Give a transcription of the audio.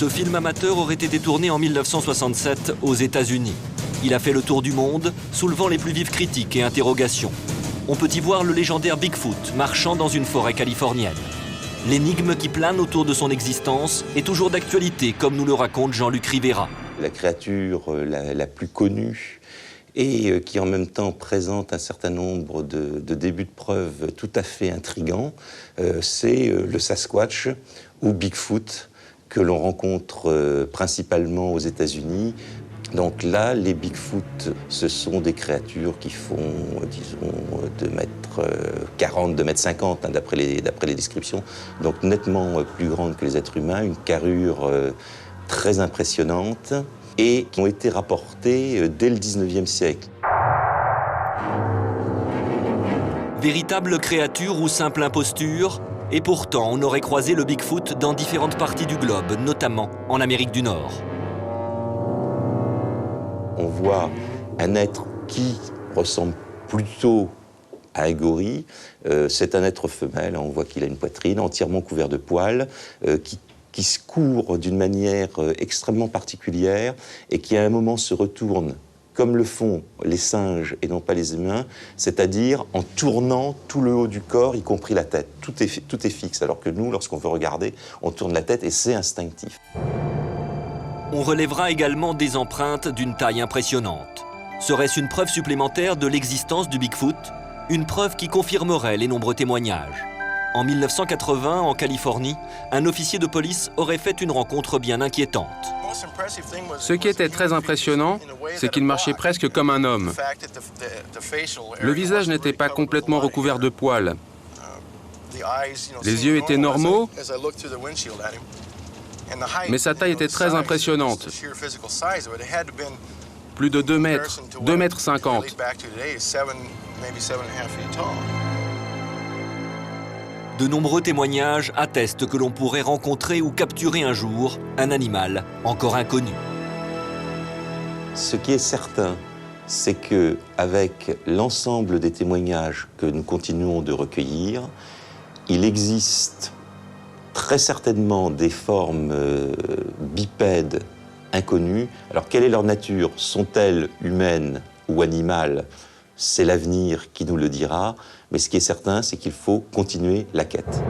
Ce film amateur aurait été tourné en 1967 aux États-Unis. Il a fait le tour du monde, soulevant les plus vives critiques et interrogations. On peut y voir le légendaire Bigfoot marchant dans une forêt californienne. L'énigme qui plane autour de son existence est toujours d'actualité, comme nous le raconte Jean-Luc Rivera. La créature la plus connue et qui en même temps présente un certain nombre de débuts de preuves tout à fait intrigants, c'est le Sasquatch ou Bigfoot que l'on rencontre principalement aux États-Unis. Donc là, les Bigfoot, ce sont des créatures qui font, disons, 2,40 m, 2,50 m, d'après les descriptions. Donc nettement plus grandes que les êtres humains, une carrure très impressionnante et qui ont été rapportées dès le 19e siècle. Véritable créature ou simple imposture? Et pourtant, on aurait croisé le Bigfoot dans différentes parties du globe, notamment en Amérique du Nord. On voit un être qui ressemble plutôt à un gorille. C'est un être femelle, on voit qu'il a une poitrine entièrement couverte de poils, qui se court d'une manière extrêmement particulière et qui à un moment se retourne comme le font les singes et non pas les humains, c'est-à-dire en tournant tout le haut du corps, y compris la tête. Tout est fixe, alors que nous, lorsqu'on veut regarder, on tourne la tête et c'est instinctif. On relèvera également des empreintes d'une taille impressionnante. Serait-ce une preuve supplémentaire de l'existence du Bigfoot? Une preuve qui confirmerait les nombreux témoignages. En 1980, en Californie, un officier de police aurait fait une rencontre bien inquiétante. Ce qui était très impressionnant, c'est qu'il marchait presque comme un homme. Le visage n'était pas complètement recouvert de poils. Les yeux étaient normaux, mais sa taille était très impressionnante. Plus de 2 mètres, 2,50 m. De nombreux témoignages attestent que l'on pourrait rencontrer ou capturer un jour un animal encore inconnu. Ce qui est certain, c'est qu'avec l'ensemble des témoignages que nous continuons de recueillir, il existe très certainement des formes bipèdes inconnues. Alors, quelle est leur nature? Sont-elles humaines ou animales? C'est l'avenir qui nous le dira. Mais ce qui est certain, c'est qu'il faut continuer la quête.